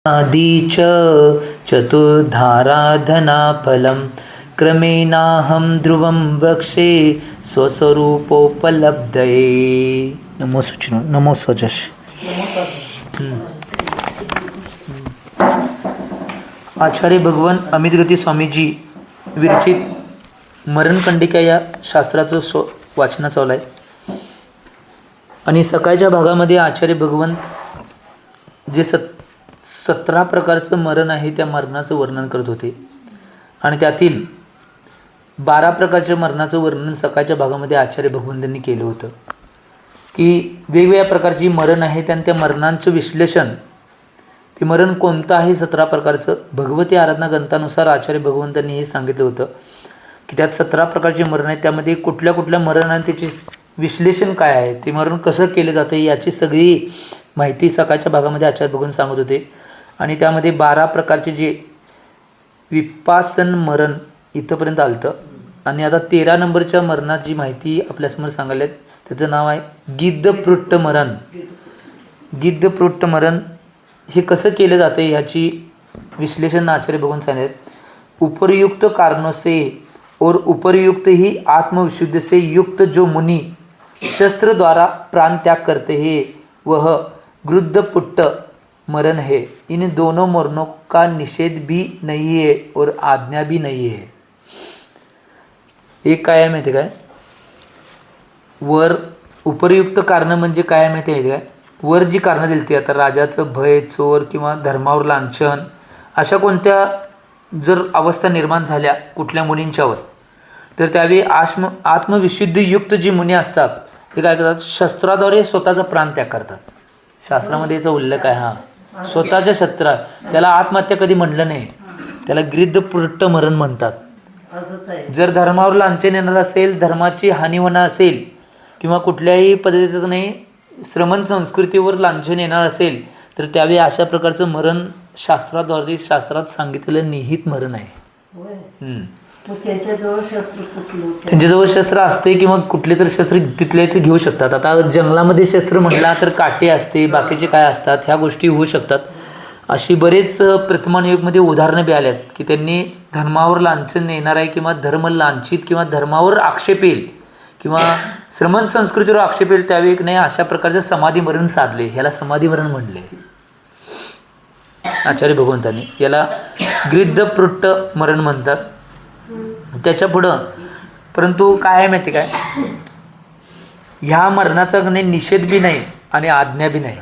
आदि च चतुर्धाराधनाफलं क्रमेणाहं ध्रुवं वृक्षे स्वस्वरूपोपलब्धये. नमो सुचिनो, नमो स्वजश. आचार्य भगवान अमितगती स्वामीजी विरचित मरणकंडिका या शास्त्राचं वाचन चालू आहे. आणि सकाळच्या भागामध्ये आचार्य भगवंत जे 17 प्रकारचं मरण आहे त्या मरणाचं वर्णन करत होते. आणि त्यातील 12 प्रकारच्या मरणाचं वर्णन सकाळच्या भागामध्ये आचार्य भगवंतांनी केलं होतं. की वेगवेगळ्या प्रकारची मरण आहेत आणि त्या मरणांचं विश्लेषण, ते मरण कोणतं आहे 17 प्रकारचं, भगवती आराधना ग्रंथानुसार आचार्य भगवंतांनी हे सांगितलं होतं की त्यात 17 प्रकारचे मरण आहेत. त्यामध्ये कुठल्या कुठल्या मरण आणि त्याचे विश्लेषण काय आहे, ते मरण कसं केलं जातं, याची सगळी माहिती सकाळच्या भागामध्ये आचार्य भगवंत सांगत होते. आणि त्यामध्ये 12 प्रकारचे जे विपासन मरण इथंपर्यंत आलं होतं. आणि आता 13 नंबरच्या मरणाची माहिती आपल्यासमोर सांगायला आहेत. त्याचं नाव आहे गिद्धपृष्ठ मरण. गिद्धपृष्ठ मरण हे कसं केलं जातं ह्याची विश्लेषण आचार्य भगवंत सांगत. उपर्युक्त कारणों से और उपर्युक्त ही आत्मविशुद्ध से युक्त जो मुनि शस्त्र द्वारा प्राण त्याग करते हैं वह गृद्धपुट्ट मरण है. इन दोनों मरणों का निषेध भी नहीं है और आज्ञा भी नहीं है. एक काय आहे माहिती काय, वर उपर्युक्त कारण म्हणजे काय माहिती आहे काय, वर जी कारणं दिली ती, आता राजाचं भय, चोर किंवा धर्मावर लांछन, अशा कोणत्या जर अवस्था निर्माण झाल्या कुठल्या मुनींच्यावर, तर त्यावेळी आत्मविशुद्ध युक्त जी मुनी असतात ते काय करतात, शस्त्राद्वारे स्वतःचा प्राण त्याग करतात. शास्त्रामध्ये याचा उल्लेख आहे. हां, स्वतःच्या शस्त्र, त्याला आत्महत्या कधी म्हणलं नाही, त्याला गिद्धपृष्ठ मरण म्हणतात. जर धर्मावर लांछन येणार असेल, धर्माची हानी होणार असेल किंवा कुठल्याही पद्धतीचं नाही श्रमण संस्कृतीवर लांछन येणार असेल, तर त्यावेळी अशा प्रकारचं मरण शास्त्राद्वारे, शास्त्रात सांगितलेलं निहित मरण आहे. त्यांच्याजवळ शस्त्र असते किंवा कुठले तर शस्त्र तिथले ते घेऊ शकतात. आता जंगलामध्ये शस्त्र म्हटला तर काटे असते, बाकीचे काय असतात, ह्या गोष्टी होऊ शकतात. अशी बरेच प्रथमान युगमध्ये उदाहरणं बी आल्यात की त्यांनी धर्मावर लांछन येणार आहे किंवा धर्म लांछित किंवा धर्मावर आक्षेप येईल किंवा श्रमण संस्कृतीवर आक्षेप येईल, त्यावेळी नाही अशा प्रकारचे समाधी मरण साधले. ह्याला समाधी मरण म्हणले आचार्य भगवंतांनी. याला गिद्धपृष्ठ मरण म्हणतात. त्याच्या पुढं परंतु काय आहे माहिती काय, ह्या मरणाचा निषेध बी नाही आणि आज्ञा बी नाही.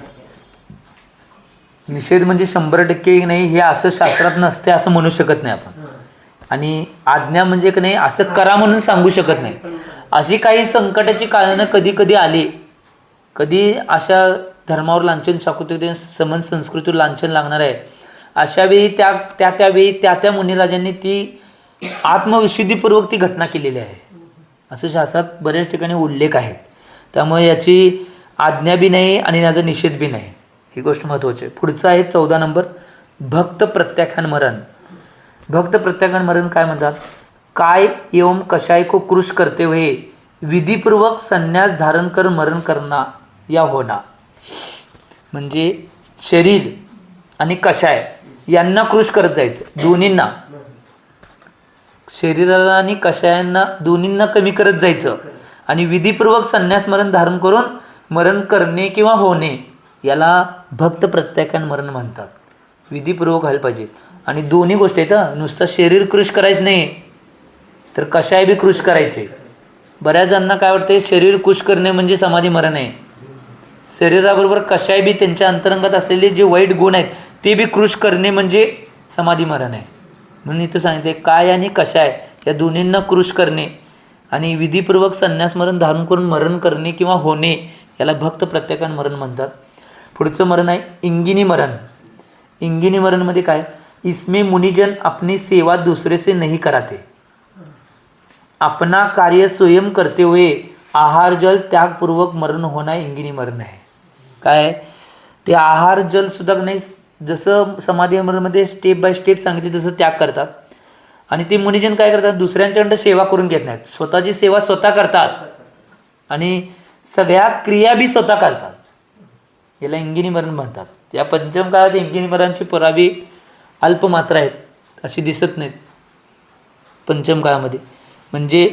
निषेध म्हणजे 100% नाही, हे असं शास्त्रात नसते असं म्हणू शकत नाही आपण. आणि आज्ञा म्हणजे की नाही असं करा म्हणून सांगू शकत नाही. अशी काही संकटाची कारणं कधी कधी आली, कधी अशा धर्मावर लांछन, शाकुती समन संस्कृतीवर लांछन लागणार आहे, अशा वेळी त्यावेळी त्या मुनिराजांनी ती आत्मविशुद्धीपूर्वक ती घटना केलेली आहे असं शास्त्रात बऱ्याच ठिकाणी उल्लेख आहेत. त्यामुळे याची आज्ञा बी नाही आणि याचा निषेध बी नाही, ही गोष्ट महत्त्वाची आहे. पुढचं आहे 14 नंबर भक्त प्रत्याख्यान मरण. भक्त प्रत्याख्यान मरण काय म्हणतात, काय एवं कषाय को कृश करते हुए विधीपूर्वक संन्यास धारण कर मरण करना या होना. म्हणजे शरीर आणि कषाय यांना कृश करत जायचं, दोन्हींना, शरीराला आणि कषायांना दोन्हींना कमी करत जायचं आणि विधीपूर्वक संन्यास मरण धारण करून मरण करणे किंवा होणे याला भक्त प्रत्याख्यान मरण म्हणतात. विधीपूर्वक व्हायला पाहिजे. आणि दोन्ही गोष्टी आहेत, नुसतं शरीर कृश करायचं नाही तर कषाय बी कृश करायचे. बऱ्याच जणांना काय वाटते, शरीर कृश करणे म्हणजे समाधी मरण आहे. शरीराबरोबर कषाय बी त्यांच्या अंतरंगात असलेले जे वाईट गुण आहेत ते बी कृश करणे म्हणजे समाधी मरण आहे. म्हणून इथं सांगितले काय आणि कषाय या दोन्हींना कृश करणे आणि विधीपूर्वक संन्यास मरण धारण करून मरण करणे किंवा होणे याला भक्त प्रत्याख्यान मरण म्हणतात. पुढचं मरण आहे इंगिनी मरण. इंगिनी मरणमध्ये काय, इसमें मुनिजन अपनी सेवा दूसरे से नहीं कराते, अपना कार्य स्वयं करते हुए आहार जल त्यागपूर्वक मरण होणं इंगिनी मरण आहे. काय ते आहार जल सुद्धा नाही, जसं समाधी मरणमध्ये स्टेप बाय स्टेप सांगितले तसं त्याग करतात. आणि ते मुनिजन काय करतात, दुसऱ्यांच्याकडं सेवा करून घेत नाहीत, स्वतःची सेवा स्वतः करतात आणि सगळ्या क्रिया बी स्वतः करतात. याला इंगिनी मरण म्हणतात. या पंचम काळात इंगिनी मरांची परावी अल्पमात्रा आहेत, अशी दिसत नाहीत पंचम काळामध्ये. म्हणजे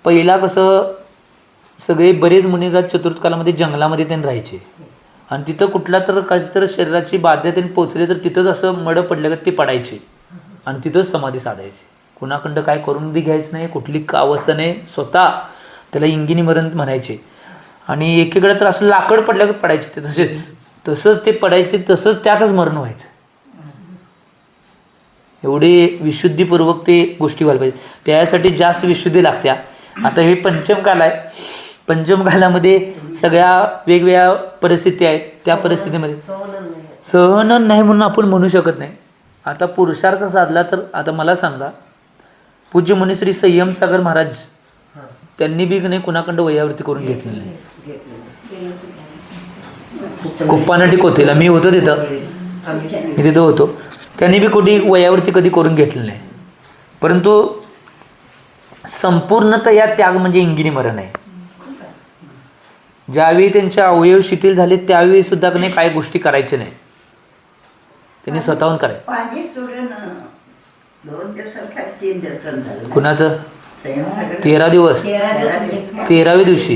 पहिला कसं सगळे बरेच मुनिराज चतुर्थ कालामध्ये जंगलामध्ये त्यांनी राहायचे आणि तिथं कुठला तर काही तर शरीराची बाधा त्यांनी पोचले तर तिथंच असं मड पडलं का ते पडायचे आणि तिथंच समाधी साधायची. कुणाकडं काय करून बी घ्यायचं नाही, कुठली अवस्था नाही, स्वतः त्याला इंगिनी मरण म्हणायचे. आणि एकीकडे तर असं लाकड पडलं का पडायचे ते तसंच ते पडायचे, तसंच त्यातच मरण व्हायचं. एवढे विशुद्धीपूर्वक ते गोष्टी व्हायला पाहिजे. त्यासाठी जास्त विशुद्धी लागत्या. आता हे पंचम काल आहे. पंचम कालामध्ये सगळ्या वेगवेगळ्या परिस्थिती आहेत. त्या परिस्थितीमध्ये सहन नाही म्हणून आपण म्हणू शकत नाही. आता पुरुषार्थ साधला तर आता मला सांगा, पूज्य मुनिश्री संयम सागर महाराज त्यांनी बी नाही कुणाकडं वयावरती करून घेतलेलं नाही. कुप्पानटी कोथेला मी होतो तिथं, मी तिथं होतो. त्यांनी बी कुठे वयावरती कधी करून घेतलेलं नाही. परंतु संपूर्णतः या त्याग म्हणजे इंगिनी मरण आहे. ज्यावेळी त्यांचे अवयव शिथिल झाले त्यावेळी सुद्धा नाही काही गोष्टी करायच्या नाही, त्यांनी स्वतःहून करायचं. कुणाचं 13 दिवस 13व्या दिवशी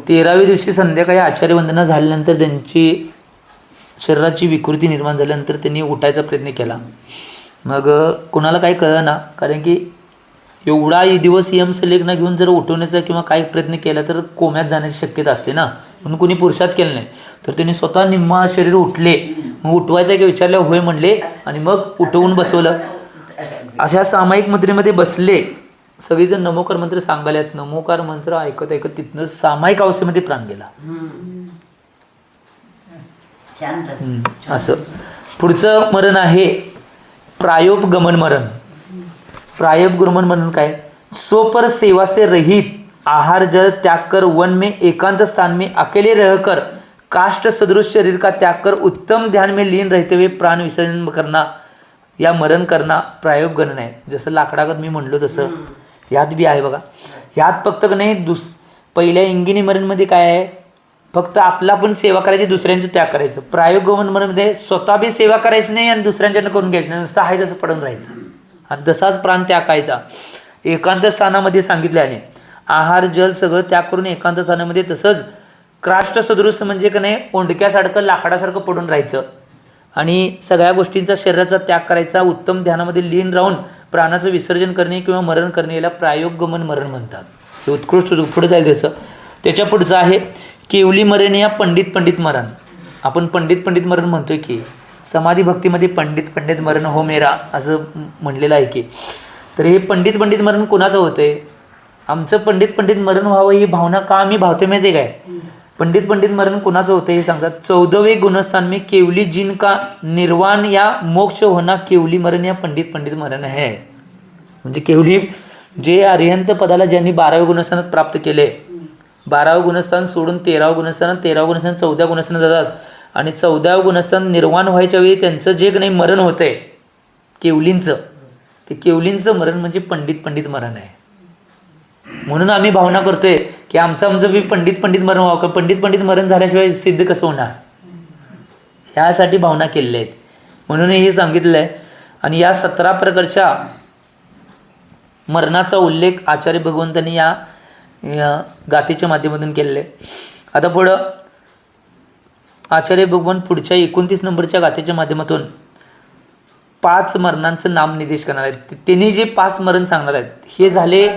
13व्या दिवशी संध्याकाळी आचार्य वंदना झाल्यानंतर त्यांची शरीराची विकृती निर्माण झाल्यानंतर त्यांनी उठायचा प्रयत्न केला. मग कुणाला काही कळलं ना, कारण की एवढा दिवस यमसलेखना घेऊन जर उठवण्याचा किंवा काही प्रयत्न केला तर कोम्यात जाण्याची शक्यता असते ना, म्हणून कोणी पुरुषात केलं नाही. तर त्यांनी स्वतः निम्मा शरीर उठले, मग उठवायचं की विचारलं, होय म्हणले आणि मग उठवून बसवलं. अशा सामायिक मुद्रेमध्ये बसले. सगळेजण नमोकार मंत्र सांगायलात. नमोकार मंत्र ऐकत ऐकत तिथनं सामायिक अवस्थेमध्ये प्राण गेला. असं पुढचं मरण आहे प्रायोपगमन मरण. प्रायोपगमन मरण काय? सोपर सेवा से रहित, आहार जल त्याग कर, वन में एकांत स्थान में अकेले रहकर काष्ठ सदृश शरीर का त्याग कर, उत्तम ध्यान में लीन रहते हुए प्राण विसर्जन करना या मरण करना प्रायोपगमन आहे. जसं लाकडागत मी म्हणलो तसं यात बी आहे बघा. यात फक्त नाही पहिल्या इंगिनी मरणमध्ये काय आहे, फक्त आपला पण सेवा करायची, दुसऱ्यांचं त्याग करायचं. प्रायोपगमन मरणमध्ये स्वतः बी सेवा करायची नाही आणि दुसऱ्यांच्यानं करून घ्यायचं नाही, नुसतं आहे जसं पडून राहायचं आणि तसाच प्राण त्यागायचा. एकांत स्थानामध्ये सांगितल्याने आहार जल सगळं त्याग करून एकांत स्थानामध्ये तसंच काष्ठ सदृश म्हणजे का नाही ओंडक्यासारखं लाकडासारखं पडून राहायचं आणि सगळ्या गोष्टींचा शरीराचा त्याग करायचा. उत्तम ध्यानामध्ये लीन राहून प्राणाचं विसर्जन करणे किंवा मरण करणे याला प्रायोपगमन मरण म्हणतात. हे उत्कृष्ट पुढे जाईल तसं. त्याच्या पुढचं आहे केवली मरण या पंडित मरण. आपण पंडित मरण म्हणतोय की समाधी भक्तीमध्ये पंडित मरण हो मेरा असं म्हणलेलं आहे की. तर हे पंडित मरण कोणाचं होतंय? आमचं पंडित मरण व्हावं ही भावना का आम्ही भावते माहिती काय? पंडित मरण कोणाचं होतं हे सांगतात. 14वें गुणस्थान में केवली जिन का निर्वाण या मोक्ष होना केवली मरण या पंडित मरण है. म्हणजे केवली जे अरिहंत पदाला ज्यांनी 12व्या गुणस्थानात प्राप्त केले, 12वं गुणस्थान सोडून 13वं गुणस्थान, 13वं गुणस्थान 14व्या गुणस्थानात जातात आणि 14व्या गुणस्थान निर्वाण व्हायच्या वेळी त्यांचं जे नाही मरण होतंय केवलींचं, ते केवलींचं मरण म्हणजे पंडित मरण आहे. म्हणून आम्ही भावना करतोय की आमचं बी पंडित मरण व्हावं. पंडित मरण झाल्याशिवाय सिद्ध कसं होणार, ह्यासाठी भावना केलेल्या आहेत. म्हणून हे सांगितलं आहे. आणि या 17 प्रकारच्या मरणाचा उल्लेख आचार्य भगवंतांनी या गाथेच्या माध्यमातून केलेलं आहे. आता पुढं आचार्य भगवान पुढच्या 29 नंबरच्या गाथेच्या माध्यमातून 5 मरणांचं नामनिर्देश करणार आहेत. त्यांनी जे 5 मरण सांगणार आहेत हे झाले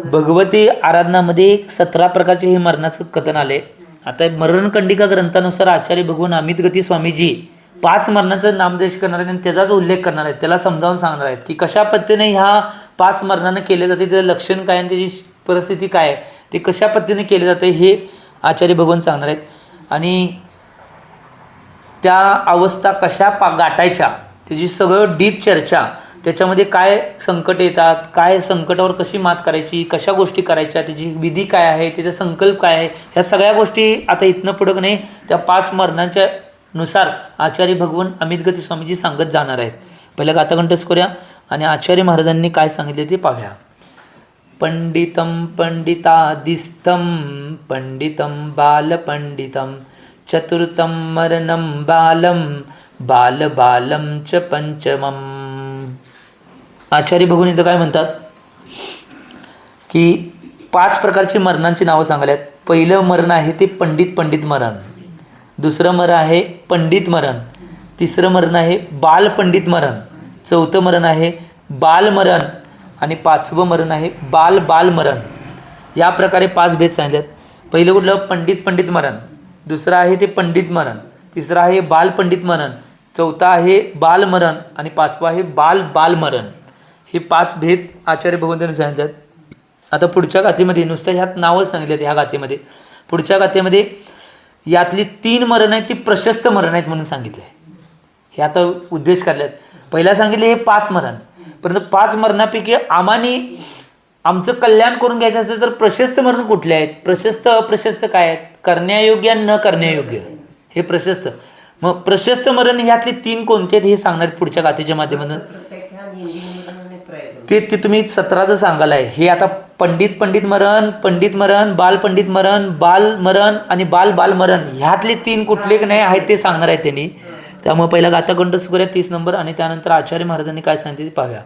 भगवती आराधनामध्ये 17 प्रकारचे हे मरणाचं कथन आले. आता मरणकंडिका ग्रंथानुसार आचार्य भगवान अमित गती स्वामीजी 5 मरणाचं नामनिर्देश करणार आहेत आणि त्याचाच उल्लेख करणार आहेत. त्याला समजावून सांगणार आहेत की कशा पद्धतीने ह्या 5 मरणानं केले जाते, त्याचं लक्षण काय आणि त्याची परिस्थिती काय आहे, ते कशा पद्धतीने केले जाते हे आचार्य भगवान सांगणार आहेत. आणि त्या अवस्था कशा गाठायच्या त्याची सगळं डीप चर्चा, त्याच्यामध्ये काय संकट येतात, काय संकटावर कशी मात करायची, कशा गोष्टी करायच्या, त्याची विधी काय आहे, त्याचा संकल्प काय आहे, ह्या सगळ्या गोष्टी आता इथनं पुढं नाही त्या 5 मरणांच्या नुसार आचार्य भगवान अमित गती स्वामीजी सांगत जाणार आहेत. पहिल्या गाथाकंठस्थ करूया आणि आचार्य महाराजांनी काय सांगितले ते पाहूया. पंडितं पंडितादिस्थं पंडितं बालपंडितं चतुर्थं मरणं बालं बालबालं च पंचमम्. आचार्य भगवान इथं काय म्हणतात की 5 प्रकारची मरणांची नावं सांगल्यात. पहिलं मरण आहे ते पंडित मरण, दुसरं मरण आहे पंडित मरण, तिसरं मरण आहे बालपंडित मरण, चौथं मरण आहे बालमरण आणि 5वं मरण आहे बाल मरण. या प्रकारे 5 भेद सांगितलेत. पहिलं कुठलं? पंडित मरण. दुसरं आहे ते पंडित मरण, तिसरं आहे बालपंडित मरण, चौथा आहे बालमरण आणि 5वं आहे बाल मरण. हे 5 भेद आचार्य भगवंतांनी सांगितलेत. आता पुढच्या गाथेमध्ये नुसतं ह्यात नावं सांगितलेत. ह्या गाथेमध्ये पुढच्या गाथेमध्ये यातली 3 मरण आहेत ती प्रशस्त मरण आहेत म्हणून सांगितले. हे आता उद्देश काढल्यात. पहिला सांगितले हे 5 मरण, परंतु 5 मरणापैकी आमचं कल्याण करून घ्यायचं असेल तर प्रशस्त मरण कुठले आहेत? प्रशस्त अप्रशस्त काय आहेत? करण्यायोग्य आणि न करण्यायोग्य हे प्रशस्त. मग प्रशस्त मरण ह्यातले 3 कोणते आहेत हे सांगणार पुढच्या गाथेच्या माध्यमातून. ते तुम्ही 17चं सांगाल आहे. हे आता पंडित मरण, बालपंडित मरण, बालमरण आणि बाल मरण ह्यातले 3 कुठले नाही आहेत ते सांगणार आहेत त्यांनी. त्यामुळे पहिला गाथा कंठस्थ करूया 30 नंबर आणि त्यानंतर आचार्य महाराजांनी काय सांगितले ते पाहूया.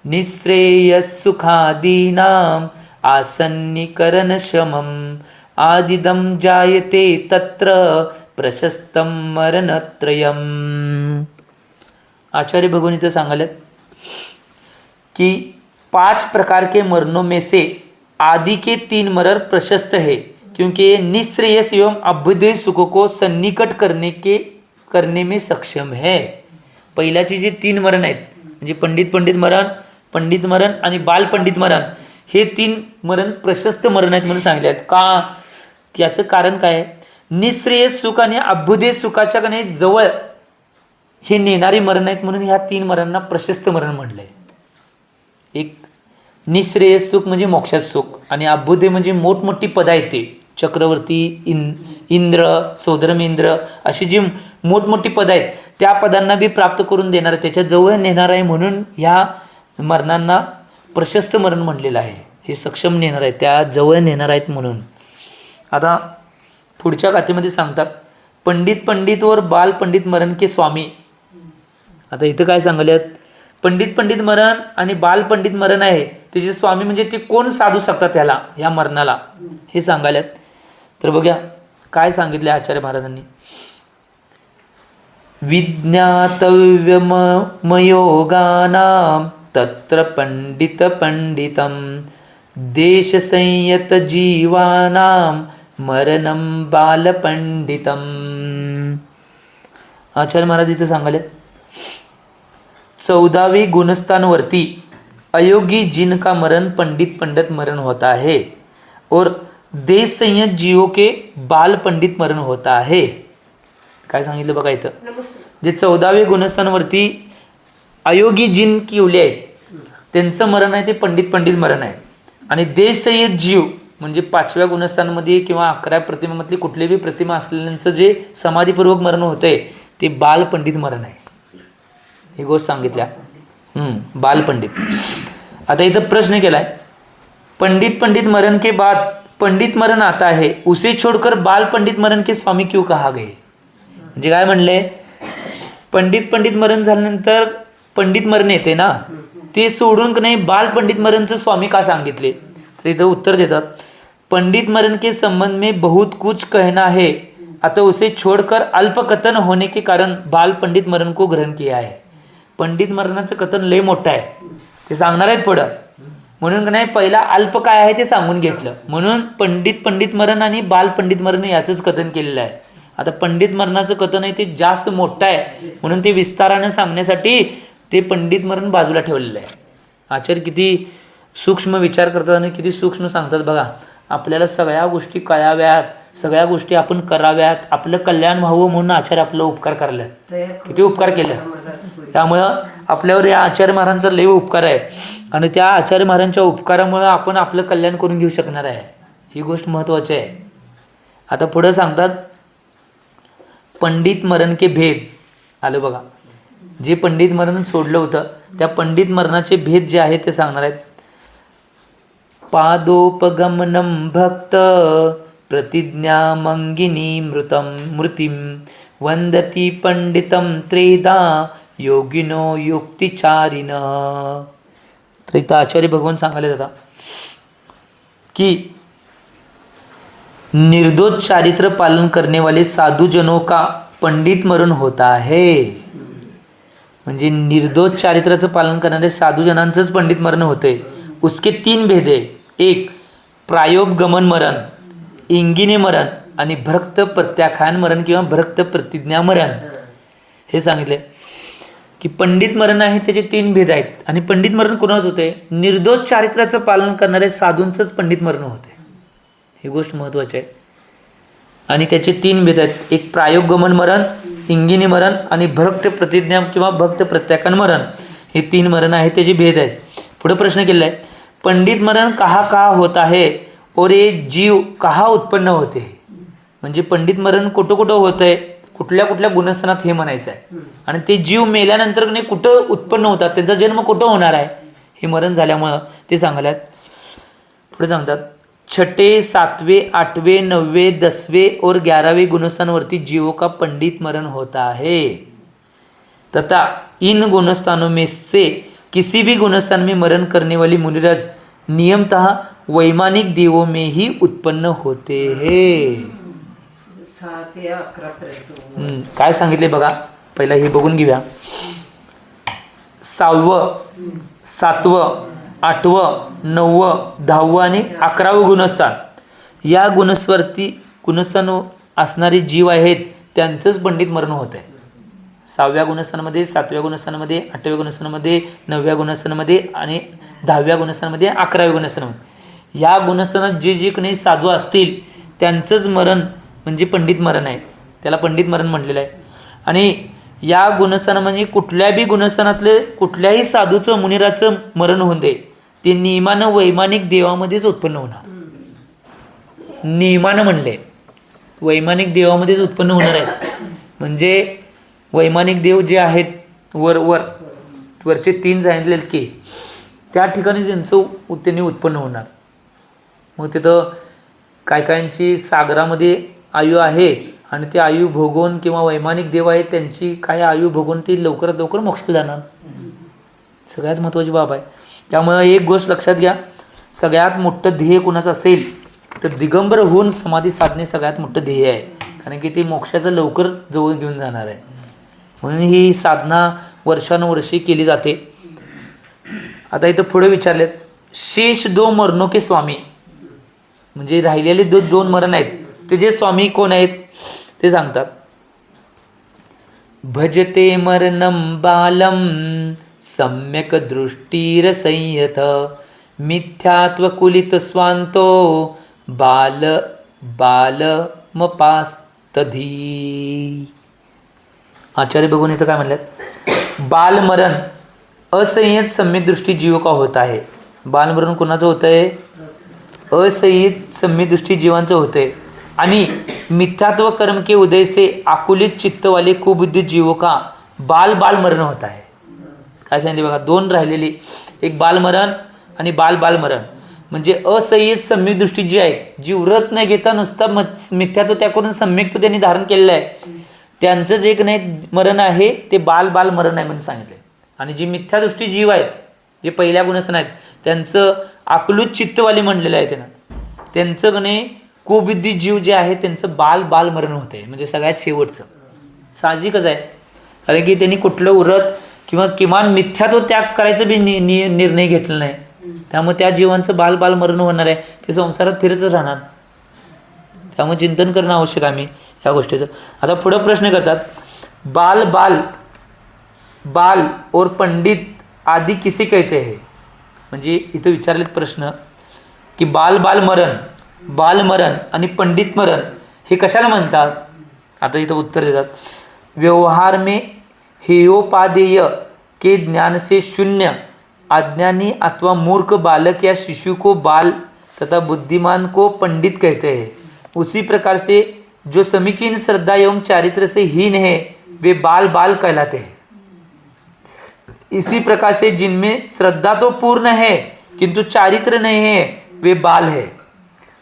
निःश्रेयसुखादीनां आसन्नीकरणशमं आदिदं जायते तत्र प्रशस्तं मरणत्रयम्. आचार्य भगवान इथं सांगालेत कि 5 प्रकार के मरणों में से आदि के 3 मरण प्रशस्त है क्योंकि निःश्रेयस एवं अभ्युदय सुखों को सन्निकट करने में सक्षम है. पहिल्याची जी 3 मरण आहेत म्हणजे पंडित मरण आणि बालपंडित मरण हे 3 मरण प्रशस्त मरण आहेत म्हणून सांगितले आहेत. का? याचं कारण काय आहे? निःश्रेयस सुख आणि अभ्युदय सुखाच्या कणे जवळ हे नेणारी मरण आहेत म्हणून ह्या 3 मरांना प्रशस्त मरण म्हटलंय. एक निःश्रेयस सुख म्हणजे मोक्षात सुख आणि अभ्युदय म्हणजे मोठमोठी पद आहेत ते चक्रवर्ती, इंद्र, सौधर्मेंद्र अशी जी मोठमोठी पद आहेत त्या पदांना बी प्राप्त करून देणार आहे, त्याच्या जवळ नेणार आहे म्हणून ह्या मरणांना प्रशस्त मरण म्हणलेलं आहे. हे सक्षम नेणार आहे, त्या जवळ नेणार आहेत म्हणून. आता पुढच्या गाथेमध्ये सांगतात पंडित वर बालपंडित मरण के स्वामी. आता इथं काय सांगल्यात? पंडित मरण आणि बालपंडित मरण आहे त्याचे स्वामी म्हणजे ते कोण साधू शकतात त्याला ह्या मरणाला हे सांगायल्यात. तर बघूया काय सांगितले आचार्य महाराजांनी. विज्ञातव्यमयोगानां तत्र पंडितं देशसंयत जीवानां मरणं बालपंडितं. आचार्य महाराज इथे सांगाले 14वीं गुणस्थानवरती अयोगी जिन का मरण पंडित मरण होता है और देश संयत जीवों के बाल पंडित मरण होता है. काय सांगितलं बघा इथं, जे 14वे गुणस्थानवरती अयोगी जिन किवले आहेत त्यांचं मरण आहे ते पंडित मरण आहे. आणि देश संयत जीव म्हणजे 5व्या गुणस्थानमध्ये किंवा 11व्या प्रतिमेमधली कुठलीही प्रतिमा असलेल्यांचं जे समाधीपूर्वक मरण होतंय ते बालपंडित मरण आहे. ही गोष्ट सांगितल्या बालपंडित. आता इथं प्रश्न केलाय पंडित मरण के बाद पंडित मरण आता है उसे छोड़कर बाल पंडित मरण के स्वामी क्यों कहा गए. म्हणजे काय म्हणले, पंडित मरण झाल्यानंतर पंडित मरण येते ना, ते सोडून नाही बाल पंडित मरणचं स्वामी का सांगितले. तर इथं उत्तर देतात पंडित मरण के संबंध में बहुत कुछ कहना है अतः उसे छोड़कर अल्प कथन होने के कारण बाल पंडित मरण को ग्रहण किया है. पंडित मरणाचं कथन लय मोठं आहे ते सांगणार आहेत पुढं, म्हणून नाही पहिला अल्प काय आहे ते सांगून घेतलं म्हणून पंडित मरण आणि बाल पंडित मरण याचंच कथन केलेलं आहे. आता पंडित मरणाचं कथन आहे ते जास्त मोठं आहे म्हणून ते विस्तारानं सांगण्यासाठी ते पंडित मरण बाजूला ठेवलेलं आहे. आचार्य किती सूक्ष्म विचार करतात आणि किती सूक्ष्म सांगतात बघा. आपल्याला सगळ्या गोष्टी कळाव्यात, सगळ्या गोष्टी आपण कराव्यात, आपलं कल्याण व्हावं म्हणून आचार्य आपलं उपकार करायला किती उपकार केले. त्यामुळं आपल्यावर या आचार्य महाराजांचा लय उपकार आहे आणि त्या आचार्य महाराजांच्या उपकारामुळं आपण आपलं कल्याण करून घेऊ शकणार आहे. ही गोष्ट महत्त्वाची आहे. आता पुढे सांगतात पंडित मरण के भेद आलं बघा. जे पंडित मरण सोडलं होतं त्या पंडित मरणाचे भेद जे आहेत ते सांगणार आहेत. पादोपगमनं भक्त प्रतिज्ञामंगिनी मृतिं वंदती पंडितं त्रेधा योगिनो युक्तिचारिण. तर इथं आचार्य भगवान सांगायला जातात की निर्दोष चारित्र पालन करने वाले साधुजनों का पंडित मरण होता है. म्हणजे निर्दोष चारित्राचं पालन करणारे साधुजनांचंच पंडित मरण होते. उसके 3 भेद आहे. एक प्रायोपगमन मरण, इंगिने मरण आणि भक्त प्रत्याख्यान मरण किंवा भक्त प्रतिज्ञा मरण. हे सांगितले की पंडित मरण आहे त्याचे 3 भेद आहेत. आणि पंडित मरण कोणाच होते? निर्दोष चारित्राचं पालन करणारे साधूंचंच पंडित मरण होते. ही गोष्ट महत्त्वाची आहे. आणि त्याचे 3 भेद आहेत. एक प्रायोगमन मरण, इंगिनी मरण आणि भक्त प्रतिज्ञा किंवा भक्त प्रत्याख्यान मरण. हे 3 मरण आहेत, त्याचे भेद आहेत. पुढे प्रश्न केला आहे, पंडित मरण कहा होता है और ये जीव कहा उत्पन्न होते. म्हणजे पंडित मरण कुठं कुठं होत आहे, कुठल्या कुठल्या गुणस्थानात हे म्हणायचं आहे. आणि ते जीव मेल्यानंतर कुठं उत्पन्न होतात, त्यांचा जन्म कुठं होणार आहे, हे मरण झाल्यामुळं ते सांगल्यात. पुढे सांगतात 6, 7, 8, 9, 10 और 11वें गुणस्थानवरती जीवों का पंडित मरण होता है तथा इन गुणस्थानों में से किसी भी गुणस्थान में मरण करने वाली मुनिराज नियमतः वैमानिक देवों में ही उत्पन्न होते हैं. काय सांगितले बघा, पहिला हे बघून घेऊया. 6, 7, 8, 9, 10 आणि 11 गुणस्थान, या गुणस्थान असणारे जीव आहेत त्यांचंच पंडित मरण होत आहे. 6व्या गुणस्थानामध्ये, 7व्या गुणस्थानामध्ये, 8व्या गुणस्थानामध्ये, 9व्या गुणस्थानामध्ये आणि 10व्या गुणस्थानामध्ये, 11व्या गुणस्थानामध्ये, या गुणस्थानात जे जे काही साधू असतील त्यांचंच मरण म्हणजे पंडित मरण आहे. त्याला पंडित मरण म्हटलेलं आहे. आणि या गुणस्थानामध्ये कुठल्या बी गुणस्थानातले कुठल्याही साधूचं मुनिराचं मरण होऊन दे, ते नियमानं वैमानिक देवामध्येच उत्पन्न होणार. नियमानं म्हणले वैमानिक देवामध्येच उत्पन्न होणार आहे. म्हणजे वैमानिक देव जे आहेत वरचे 3 सांगितलेत की त्या ठिकाणी त्यांनी उत्पन्न होणार. मग तिथं काय कायांची सागरामध्ये आयु आहे आणि ते आयु भोगून किंवा वैमानिक देव आहेत त्यांची काय आयु भोगून ती लवकरात लवकर मोक्षाला जाणार. सगळ्यात महत्त्वाची बाब आहे. त्यामुळे एक गोष्ट लक्षात घ्या, सगळ्यात मोठं ध्येय कुणाचं असेल तर दिगंबर होऊन समाधी साधणे सगळ्यात मोठं ध्येय आहे. कारण की ते मोक्षाचं लवकर जवळ घेऊन जाणार आहे. म्हणून ही साधना वर्षानुवर्षे केली जाते. आता इथं पुढे विचारलेत, शेष 2 मरणों के स्वामी, म्हणजे राहिलेले 2 मरण आहेत ते जे स्वामी कोण आहेत ते सांगतात. भजते मरणं बालम सम्यक दृष्टीर संयत मिथ्यात्व कुलित स्वांतो बालमपास्तधी. आचार्य बघून इथं काय म्हणल्यात, बालमरण असंयत सम्यक दृष्टी जीव का होत आहे. बालमरण कोणाचं होतं आहे? असंयत सम्यक दृष्टी जीवांचं होतं आहे. आणि मिथ्यात्व कर्म के उदय से आकुलित चित्त वाले कुबुद्धित जीवों का बाल मरण होता है. काय सांगितले बघा, 2 राहिलेली, एक बालमरण आणि बालमरण. म्हणजे असंयत सम्यक दृष्टी जी आहे, जी व्रत न घेता नुसता मिथ्यात्व त्या करून सम्यकत्व त्यांनी धारण केलेलं आहे, त्यांचं जे नाही मरण आहे ते बाल मरण आहे म्हणून सांगितलं. आणि जी मिथ्यादृष्टी जीव आहेत, जे पहिल्या गुणस्थान आहेत, त्यांचं आकलूत चित्तवाली म्हणलेलं आहे त्यांचं गणे कुबुद्धी जीव जे आहे त्यांचं बाल मरण होते. म्हणजे सगळ्यात शेवटचं साहजिकच आहे. कारण की त्यांनी कुठलं व्रत किंवा किमान मिथ्यात्व त्याग करायचं बी निर्णय घेतला नाही. त्यामुळे त्या जीवांचं बाल मरण होणार आहे. ते संसारात फिरतच राहणार. त्यामुळे चिंतन करणं आवश्यक आहे आम्ही या गोष्टीचं. आता पुढं प्रश्न करतात, बाल और पंडित आदि किसे कहते हैं. म्हणजे इथं विचारलेत प्रश्न की बालमरण आणि पंडित मरण हे कशाला म्हणतात. आता इथं उत्तर देतात, व्यवहार में हेयोपादेय के ज्ञान से शून्य अज्ञानी अथवा मूर्ख बालक या शिशु को बाल तथा बुद्धिमान को पंडित कहते हैं. उसी प्रकार से जो समीचीन श्रद्धा एवं चारित्र से हीन है वे बाल कहलाते हैं. इसी प्रकार से जिनमें श्रद्धा तो पूर्ण है किंतु चारित्र नहीं है वे बाल है,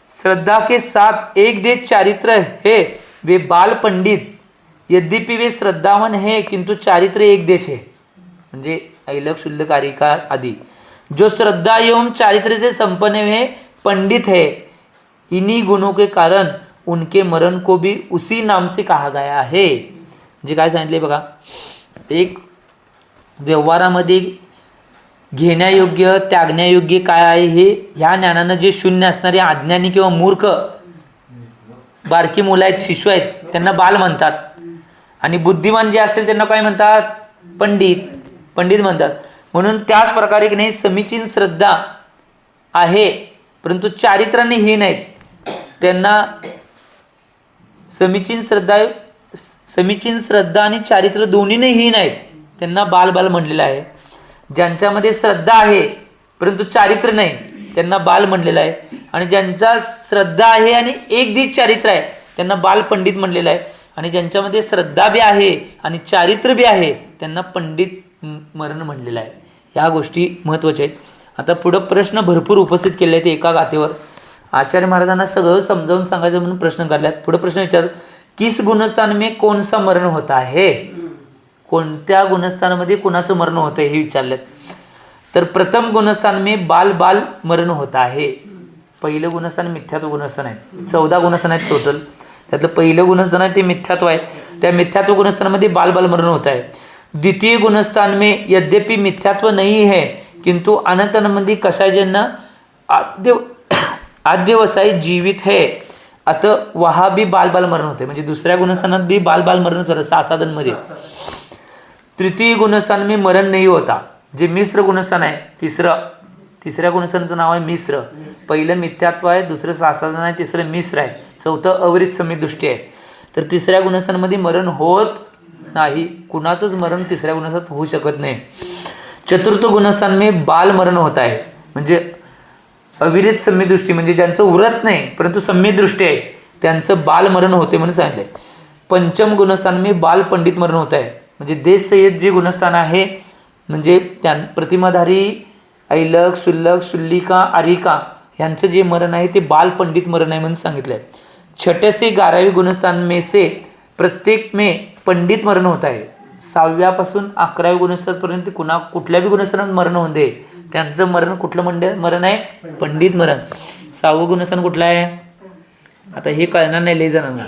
श्रद्धा के साथ एक देश चारित्र है वे बाल पंडित, यद्यपि वे श्रद्धावान है किंतु चारित्र एक देश है. म्हणजे ऐलक शुल्लक कारिका आदि जो श्रद्धा एवं चारित्र से संपन्न है पंडित है, इन्हीं गुणों के कारण उनके मरण को भी उसी नाम से कहा गया है. जे काय सांगितले बघा, एक व्यवहारामध्ये घेण्यायोग्य त्यागण्यायोग्य काय आहे हे ह्या ज्ञानानं जे शून्य असणारे अज्ञानी किंवा मूर्ख बारकी मुलं आहेत, शिशु आहेत, त्यांना बाल म्हणतात. आणि बुद्धिमान जे असेल त्यांना काय म्हणतात? पंडित म्हणतात. म्हणून त्याच प्रकारे की नाही समीचीन श्रद्धा आहे परंतु चारित्राने हीन आहेत, त्यांना समीचीन श्रद्धा आणि चारित्र दोन्हीने हीन आहेत, त्यांना बाल म्हणलेलं आहे. ज्यांच्यामध्ये श्रद्धा आहे परंतु चारित्र नाही त्यांना बाल म्हणलेलं आहे. आणि ज्यांचा श्रद्धा आहे आणि एक दिश चारित्र आहे त्यांना बाल पंडित म्हणलेलं आहे. आणि ज्यांच्यामध्ये श्रद्धा बी आहे आणि चारित्र बी आहे त्यांना पंडित मरण म्हणलेलं आहे. ह्या गोष्टी महत्त्वाच्या आहेत. आता पुढं प्रश्न भरपूर उपस्थित केले आहेत एका गाथेवर. आचार्य महाराजांना सगळं समजावून सांगायचं म्हणून प्रश्न काढल्यात. पुढं प्रश्न विचार, किस गुणस्थान में कौन सा मरण होता है, कोणत्या गुणस्थानामध्ये कुणाचं मरण होतं हे विचारल्यात. तर प्रथम गुणस्थान में बाल मरण होता है. पहिलं गुणस्थान मिथ्यात्व गुणस्थान आहे. 14 गुणस्थान आहेत टोटल. त्यातलं पहिलं गुणस्थान आहे ते मिथ्यात्व आहे. त्या मिथ्यात्व गुणस्थानामध्ये बाल मरण होता है. द्वितीय गुणस्थान में यद्यपि मिथ्यात्व नहीं है किंतु अनंतनमध्ये कशाजन्य आद्यवसायी जीवित है, आता वहा भी बाल मरण होते. म्हणजे दुसऱ्या गुणस्थानात बी बाल मरण होतं सासादनमध्ये. तृतीय गुणस्थान में मरण नहीं होता. जे मिश्र गुणस्थान आहे तिसऱ्या गुणस्थानाचं नाव आहे मिश्र. पहिलं मिथ्यात्व आहे, दुसरं सासादन आहे, तिसरं मिश्र आहे, चौथं अवरित समित दृष्टी आहे. तर तिसऱ्या गुणस्थानामध्ये मरण होत नाही, कुणाचंच मरण तिसऱ्या गुणस्थानात होऊ शकत नाही. चतुर्थ गुणस्थान में बाल मरण होत आहे. म्हणजे अविरित सम्यक दृष्टी म्हणजे ज्यांचं उरत नाही परंतु सम्यक दृष्टी आहे त्यांचं बाल मरण होते म्हणून सांगितलंय. पंचम गुणस्थान में बाल पंडित मरण होत आहे. म्हणजे देश सय्यद जे गुणस्थान आहे म्हणजे त्या प्रतिमाधारी ऐलक शुल्लक शुल्लिका आरिका यांचं जे मरण आहे ते बाल पंडित मरण आहे म्हणून सांगितलंय. छठे से 11वें गुणस्थान में से प्रत्येक में पंडित मरण होत आहे. 6व्यापासून 11व्या गुणस्थानापर्यंत कुठल्या बी गुणस्थानात मरण होऊ दे, त्यांचं मरण कुठलं मरण आहे? पंडित मरण. 6वं गुणस्थान कुठलं आहे? आता हे कळणार नाही लय जणांना.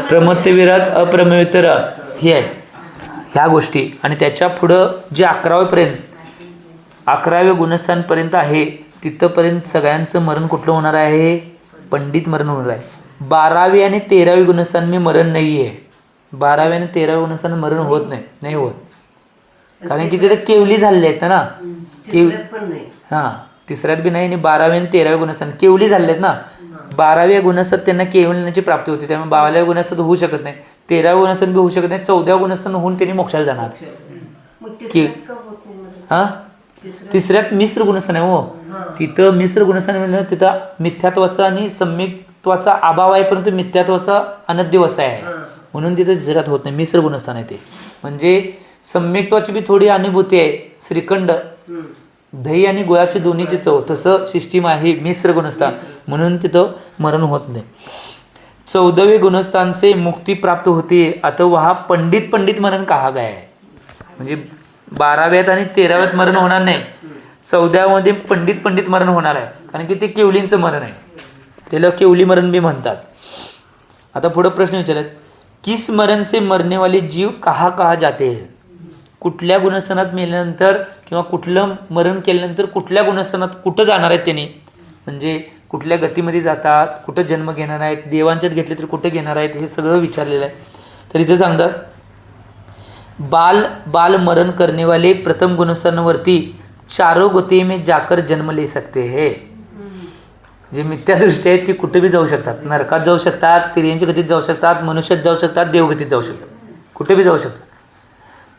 प्रमत्त विरत अप्रमवितर हे आहे ह्या गोष्टी. आणि त्याच्या पुढं जे 11व्या गुणस्थानपर्यंत आहे तिथंपर्यंत सगळ्यांचं मरण कुठलं होणार आहे? पंडित मरण होणार आहे. 12वी आणि 13वी गुणस्थान मी मरण नाही आहे. 12व्या आणि 13व्या गुणस्थान मरण होत नाही होत, कारण की तिथे केवली झालेले आहेत ना. हां, तिसऱ्यात बी नाही आणि 12व्या आणि 13व्या गुणस्थान केवली झालेले आहेत ना. 12व्या गुणस्थात त्यांना केवल्याची प्राप्ती होती, त्यामुळे 12व्या गुणस्थात होऊ शकत नाही, 13व्या गुणस्थान बी होऊ शकत नाही, 14व्या गुणस्थान होऊन त्यांनी मोक्षाला जाणार. हां, तिसऱ्यात मिश्र गुणस्थान आहे. हो, तिथं मिश्र गुणस्थान म्हणजे तिथं मिथ्यात्वाचा आणि सम्यक्त्वाचा अभाव आहे परंतु मिथ्यात्वाचा अनद्यवसाय आहे म्हणून तिथं तिसऱ्यात होत नाही. मिश्र गुणस्थान आहे ते. म्हणजे सम्यक्त्वाची बी थोडी अनुभूती आहे. श्रीखंड दही आणि गुळाची दोन्हीची चव तसं सिस्टीम आहे मिश्र गुणस्थान म्हणून तिथं मरण होत नाही. 14वें गुणस्थान से मुक्ती प्राप्त होती, आता वहा पंडित मरण कहा गया है. म्हणजे 12व्यात आणि 13व्यात मरण होणार नाही, 14व्यामध्ये पंडित मरण होणार आहे कारण की ते केवलींचं मरण आहे, त्याला केवली मरण बी म्हणतात. आता पुढं प्रश्न विचारत, किस मरण से मरने वाले जीव कहा जाते हैं. कुठल्या गुणस्थानात मेल्यानंतर किंवा कुठलं मरण केल्यानंतर कुठल्या गुणस्थानात कुठं जाणार आहेत त्यांनी, म्हणजे कुठल्या गतीमध्ये जातात, कुठं जन्म घेणार आहेत, देवांच्यात घेतले तर कुठं घेणार आहेत, हे सगळं विचारलेलं आहे. तर इथे सांगतात बाल मरण करने वाले प्रथम गुणस्थानावरती चारों गती में जाकर जन्म ले सकते हैं. जे मिथ्यादृष्टी आहेत ती कुठे बी जाऊ शकतात. नरकात जाऊ शकतात, तिर्यांच्या गतीत जाऊ शकतात, मनुष्यात जाऊ शकतात, देवगतीत जाऊ शकतात, कुठे बी जाऊ शकतात.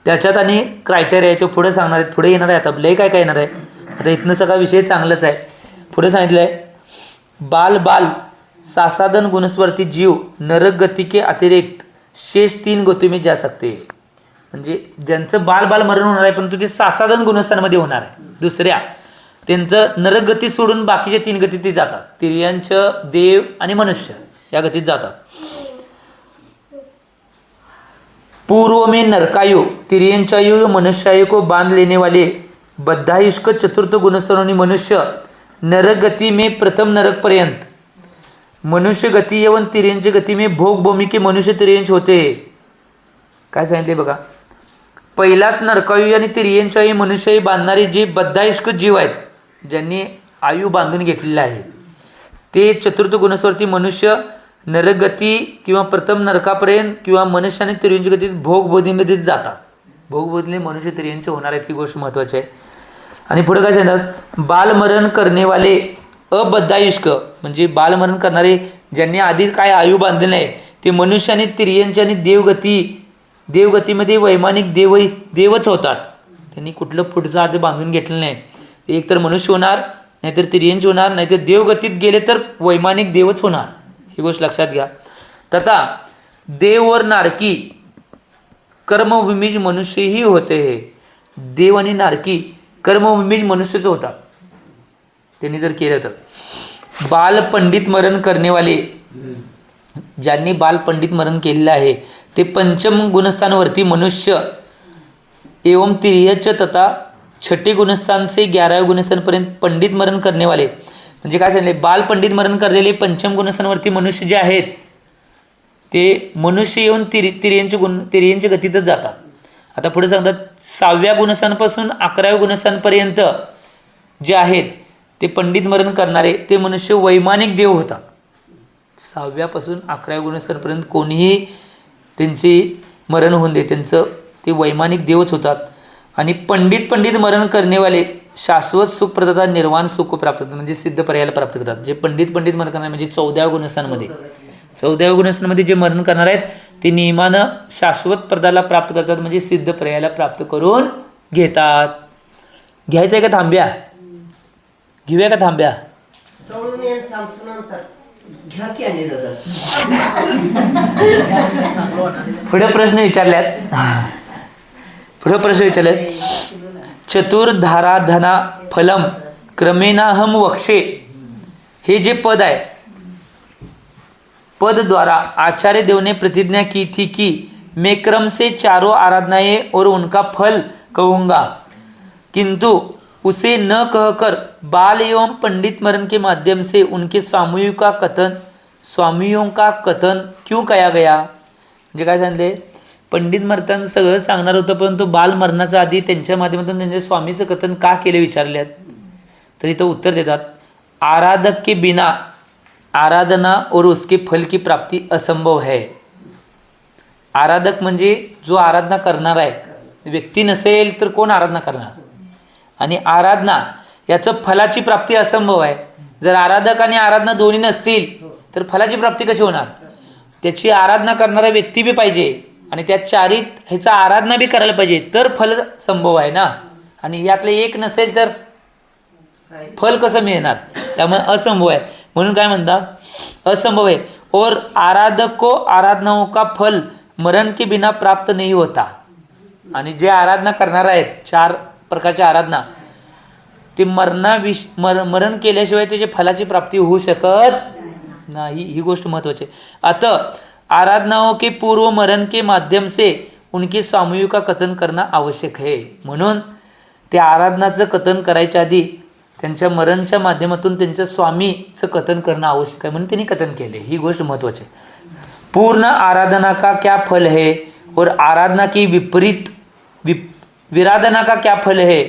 त्याच्यात आणि क्रायटेरिया आहे तो पुढे सांगणार आहेत, पुढे येणार आहे. आता लय काय येणार आहे. आता इथनं सगळा विषय चांगलाच आहे. पुढे सांगितलं आहे बाल सासादन गुणस्वर्ती जीव नरक गति के अतिरिक्त शेष 3 गति में जा सकते. म्हणजे ज्यांचं बाल मरण होणार आहे परंतु ते सासाधन गुणस्थानामध्ये होणार आहे दुसऱ्या, त्यांचं नरक गती सोडून बाकीचे 3 गती ते जातात. तिर्यांच, देव आणि मनुष्य या गतीत जातात. पूर्व में नरकायु तिर्यंचायु मनुष्यायु को बांध लेने वाले बद्धायुष्क चतुर्थ गुणस्थानों मनुष्य नरक गति में प्रथम नरक पर्यंत मनुष्य गती एवं तिर्यंच गती में भोग भूमि के मनुष्य तिर्यंच होते. काय सांगितले बघा, पहिलाच नरकायू आणि तिर्यंचायू मनुष्यही बांधणारे जे बद्धायुष्क जीव आहेत, ज्यांनी आयु बांधून घेतलेला आहे, ते चतुर्थ गुणस्वरती मनुष्य नरकगती किंवा प्रथम नरकापर्यंत किंवा मनुष्य आणि तिर्यंच गतीत भोगबोधीमध्येच जातात. भोगबोधीने मनुष्य तिर्यंच होणार आहेत, ही गोष्ट महत्त्वाची आहे. आणि पुढे काय सांगतात, बालमरण करणेवाले अबद्धायुष्क म्हणजे बालमरण करणारे ज्यांनी आधी काय आयु बांधले नाही ते मनुष्य आणि तिर्यंच आणि देवगतीमध्ये वैमानिक देवच होतात. त्यांनी कुठलं पुढचं आधी बांधून घेतलं नाही. एक तर मनुष्य होणार, नाहीतर तिर्यंच होणार, नाहीतर देवगतीत गेले तर वैमानिक देवच होणार. ही गोष्ट लक्षात घ्या. तथा देव और नारकी कर्मभूमीज मनुष्यही होते. देव आणि नारकी कर्मभूमीज मनुष्यच होतात त्यांनी जर केलं तर. बाल पंडित मरण करणेवाले ज्यांनी बाल पंडित मरण केलेलं आहे ते पंचम गुणस्थानवरती मनुष्य एवं तिर्यच तथा छठे गुणस्थान से 11वें गुणस्थानपर्यंत पंडित मरण करनेवाले म्हणजे काय सांगितले, बाल पंडित मरण करलेले पंचम गुणस्थानवरती मनुष्य जे आहेत ते मनुष्य येऊन तिर्यंच गतीतच जातात. आता पुढे सांगतात 6व्या गुणस्थानापासून 11व्या गुणस्थानपर्यंत जे आहेत ते पंडित मरण करणारे ते मनुष्य वैमानिक देव होतात. 6व्यापासून 11व्या गुणस्थानपर्यंत कोणीही त्यांचे मरण होऊन दे, त्यांचं ते वैमानिक देवच होतात. आणि पंडित मरण करणेवाले शाश्वत सुख प्रदाता निर्वाण सुख प्राप्त करतात म्हणजे सिद्ध पर्यायाला प्राप्त करतात. जे पंडित मरण करणारे म्हणजे 14व्या गुणस्थानामध्ये जे मरण करणार आहेत ते नियमानं शाश्वत पदाला प्राप्त करतात म्हणजे सिद्ध पर्यायाला प्राप्त करून घेतात. घ्यायचं आहे का थांब्या? घेऊया का थांब्या? पुढे प्रश्न विचारल्यात चतुर्धाराधना फलम क्रमेणाहम वक्षे. हे जे पद आहे, पद द्वारा आचार्य देव ने प्रतिज्ञा की थी कि मैं क्रम से चारों आराधनाएं और उनका फल कहूँगा, किंतु उसे न कहकर बाल एवं पंडित मरण के माध्यम से उनके स्वामियों का कथन क्यों कया गया. म्हणजे काय सांगितले, पंडित मरताना सगळं सांगणार होतं परंतु बाल मरणाच्या आधी त्यांच्या माध्यमातून त्यांच्या स्वामीचं कथन का केले विचारल्यात. तर इथं उत्तर देतात, आराधक के बिना आराधना और उसके फल की प्राप्ति असंभव है. आराधक म्हणजे जो आराधना करणार आहे, व्यक्ती नसेल तर कोण आराधना करणार, आणि आराधना याचं फलाची प्राप्ती असंभव आहे. जर आराधक आणि आराधना दोन्ही नसतील तर फलाची प्राप्ती कशी होणार. त्याची आराधना करणारा व्यक्ती बी पाहिजे आणि त्या चारीत ह्याचा आराधना बी करायला पाहिजे तर फल संभव आहे ना. आणि यातलं एक नसेल तर फल कसं मिळणार, त्यामुळे असंभव आहे. म्हणून काय म्हणतात, असंभव है. और आराधक को आराधनाओं का फल मरण के बिना प्राप्त नहीं होता. आणि जे आराधना करणार आहेत 4 प्रकारच्या आराधना ते मरण केल्याशिवाय त्याच्या फलाची प्राप्ती होऊ शकत नाही. ही गोष्ट महत्त्वाची आहे. अतः आराधनाओं के पूर्व मरण के माध्यम से उनके स्वामियों का कथन करना आवश्यक है. म्हणून त्या आराधनाचं कथन करायच्या आधी त्यांच्या मरणच्या माध्यमातून त्यांच्या स्वामीचं कथन करणं आवश्यक आहे म्हणून त्यांनी कथन केले. ही गोष्ट महत्त्वाची आहे. पूर्ण आराधना का क्या फल है और आराधना की विपरीत विराधना का क्या फल है,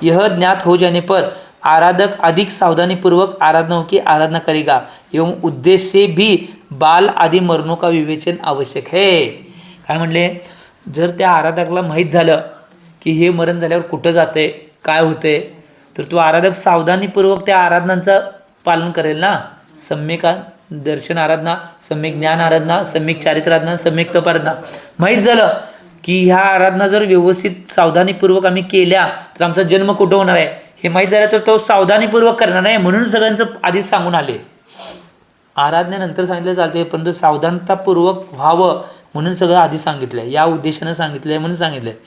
यह ज्ञात हो जाने पर आराधक अधिक सावधानी पूर्वक आराधनाओं की आराधना करेगा एवं उद्देश्य से भी बाल आदि मरणों का विवेचन आवश्यक है. काय म्हणले, जर त्या आराधकाला माहीत झालं की हे मरण झाल्यावर कुठं जाते काय होते तर तो आराधक सावधानीपूर्वक त्या आराधनांचं पालन करेल ना. सम्यक दर्शन आराधना, सम्यक ज्ञान आराधना, सम्यक चारित्र आराधना, सम्यक तप आराधना. माहीत झालं की ह्या आराधना जर व्यवस्थित सावधानीपूर्वक आम्ही केल्या तर आमचा जन्म कुठं होणार आहे हे माहीत झालं तर तो सावधानीपूर्वक करणार नाही. म्हणून सगळ्यांचं आधीच सांगून आले. आराधनेनंतर सांगितलं चालते परंतु सावधानतापूर्वक व्हावं म्हणून सगळं आधी सांगितलं आहे, या उद्देशानं सांगितलं आहे म्हणून सांगितलं आहे.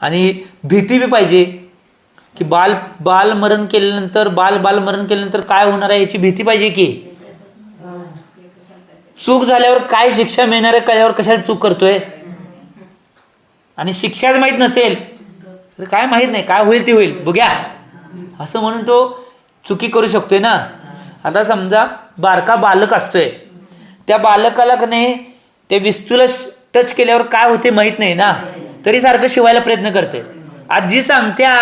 आणि भीती बी पाहिजे की बालमरण केल्यानंतर बालमरण केल्यानंतर काय होणार आहे याची भीती पाहिजे की चूक झाल्यावर काय शिक्षा मिळणार आहे कळल्यावर कशाला चूक करतोय. आणि शिक्षाच माहीत नसेल तर काय माहीत नाही, काय होईल ते होईल बघ्या असं म्हणून तो चुकी करू शकतोय ना. आता समजा बारका बालक असतोय, त्या बालकाला का नाही त्या विस्तूला टच केल्यावर काय होते माहीत नाही ना, तरी सारखं शिवायला प्रयत्न करते. आजी सांगत्या,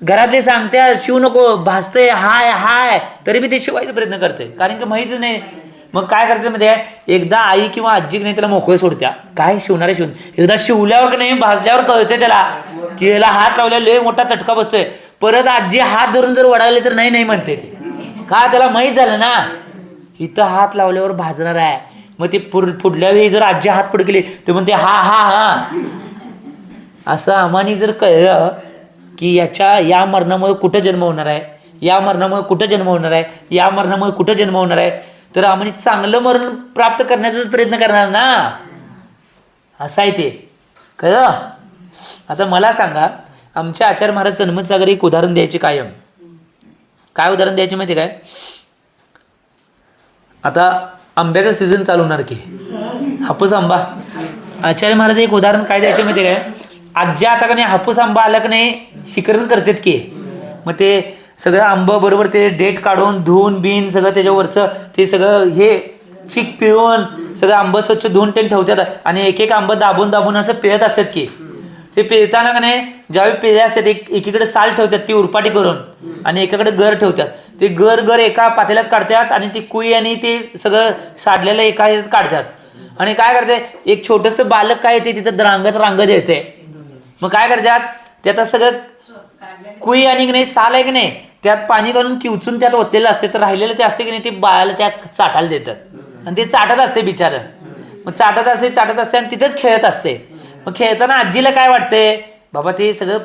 घरातले सांगत्या शिवू नको, भासतंय हाय हाय, तरी बी ते शिवायचा प्रयत्न करते कारण की माहीतच नाही. मग काय करते म्हणजे एकदा आई किंवा आजी नाही त्याला मोकळे सोडत्या, काय शिवणारे शिवून. एकदा शिवल्यावर का नाही भाजल्यावर कळते त्याला की याला हात लावल्यावर लय मोठा चटका बसतोय. परत आजी हात धरून जर वडाले तर नाही नाही म्हणते ते, का त्याला माहीत झालं ना इथं हात लावल्यावर भाजणार आहे. मग ते पुढल्या वेळी जर आजी हात पुढे केली तर म्हणते हा हा हा. असं आम्हाने जर कळलं की या मरणामुळे कुठं जन्म होणार आहे, या मरणामुळे कुठं जन्म होणार आहे, या मरणामुळे कुठं जन्म होणार आहे, तर आम्ही चांगलं मरण प्राप्त करण्याचाच प्रयत्न करणार ना. असं आहे ते, कळलं. आता मला सांगा, आमचे आचार्य महाराज सन्मत सागर एक उदाहरण द्यायचे कायम. काय उदाहरण द्यायचे माहिती काय, आता आंब्याचा सीझन चालू होणार की हापूस आंबा. आचार्य महाराज एक उदाहरण काय द्यायचे माहिती काय, आज्या आता का नाही हापूस आंबा आला का नाही शिकरण करतात की, मग ते सगळं आंबं बरोबर ते डेट काढून धुवून बिन सगळं त्याच्यावरचं ते सगळं हे चीक पिळून सगळं आंबं स्वच्छ धुवून ते ठेवतात आणि एक एक आंबं दाबून दाबून असं पिळत असतात की. ते पिळताना का नाही ज्यावेळी पिळे असतात एकीकडे साल ठेवतात ती उरपाटी करून आणि एकाकडे गर ठेवतात. ते गर एका पातेल्यात काढतात आणि ती कुई आणि ते सगळं साडलेलं एका ह्याच्यात काढतात. आणि काय करते एक छोटंसं बालक काय येते तिथं रांगत येते. मग काय करतात त्यात सगळं कुई आणि की नाही साल आहे की नाही त्यात पाणी घालून किवचून त्यात ओतलेलं असते, तर राहिलेलं ते असते की नाही ते बाळाला त्या चाटायला देतात आणि ते चाटत असते बिचारं. मग चाटत असते आणि तिथेच खेळत असते. मग खेळताना आजीला काय वाटते, बाबा ते सगळं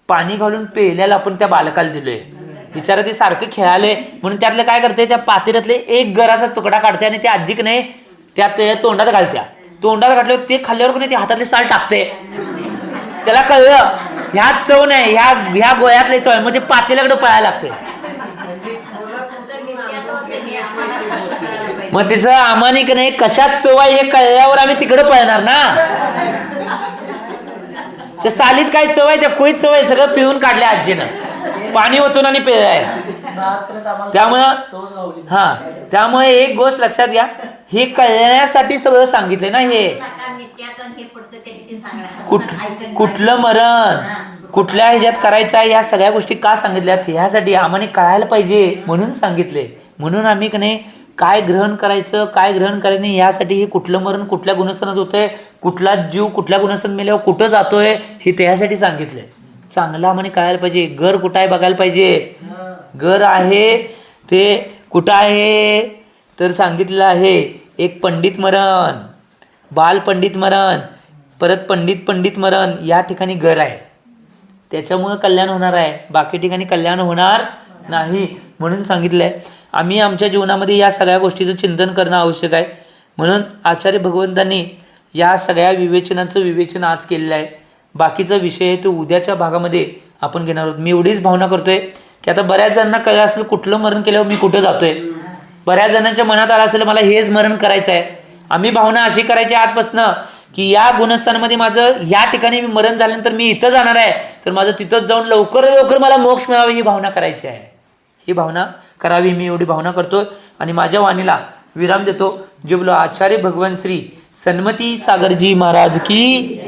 पाणी घालून पेल्याला आपण त्या बालकाला दिलोय, बिचारा ते सारखं खेळाले म्हणून त्यातलं काय करते त्या पातेल्यातले एक गराचा तुकडा काढते आणि त्या आजीक नाही त्यात तोंडात घालत्या. तोंडात घातल्यावर ते खाल्ल्यावर की नाही ते हातातले साल टाकते. त्याला कळलं ह्यात चव नाही, ह्या गोळ्यातले चव आहे, म्हणजे पातेल्याकडे पळायला लागते. मग तिचं आम्हाने की नाही कशात चव आहे हे कळल्यावर आम्ही तिकडे पळणार ना. त्या सालीत काय चव आहे, त्या कोईत चव आहे, सगळं पिळून काढले आजीनं, पाणी ओतून आणि पिळाय. त्यामुळे एक गोष्ट लक्षात घ्या, हे कळण्यासाठी सगळं सांगितलंय ना. हे कुठलं मरण कुठल्या ह्याच्यात करायचं आहे, या सगळ्या गोष्टी का सांगितल्यात ह्यासाठी आम्हाला कळायला पाहिजे म्हणून सांगितले. म्हणून आम्ही की नाही काय ग्रहण करायचं काय ग्रहण करायचं नाही यासाठी हे कुठलं मरण कुठल्या गुणस्थानात होतंय, कुठला जीव कुठल्या गुणस्थानात मेल्यावर कुठं जातोय हे त्यासाठी सांगितलंय. चांगलं आम्हाला कळायला पाहिजे. घर कुठं आहे बघायला पाहिजे. घर आहे ते कुठं आहे तर सांगितलं आहे, एक पंडित मरण, बाल पंडित मरण, परत पंडित मरण या ठिकाणी घर आहे. त्याच्यामुळं कल्याण होणार आहे, बाकी ठिकाणी कल्याण होणार नाही म्हणून सांगितलंय. आम्ही आमच्या जीवनामध्ये या सगळ्या गोष्टीचं चिंतन करणं आवश्यक आहे. म्हणून आचार्य भगवंतांनी या सगळ्या विवेचनाचं विवेचन आज केलेलं आहे. बाकीचा विषय आहे तो उद्याच्या भागामध्ये आपण घेणार आहोत. मी एवढीच भावना करतोय की आता बऱ्याच जणांना कळलं असेल कुठलं मरण केल्यावर मी कुठं जातोय. बऱ्याच जणांच्या मनात आलं असेल मला हेच मरण करायचं आहे. आम्ही भावना अशी करायची आजपासनं की या गुणस्थानामध्ये माझं या ठिकाणी मी मरण झाल्यानंतर मी इथं जाणार आहे, तर माझं तिथंच जाऊन लवकर मला मोक्ष मिळावा ही भावना करायची आहे. ही भावना करावी, मी एवढी भावना करतो आणि माझ्या वाणीला विराम देतो. जे बोलो आचार्य भगवान श्री सन्मती सागरजी महाराज की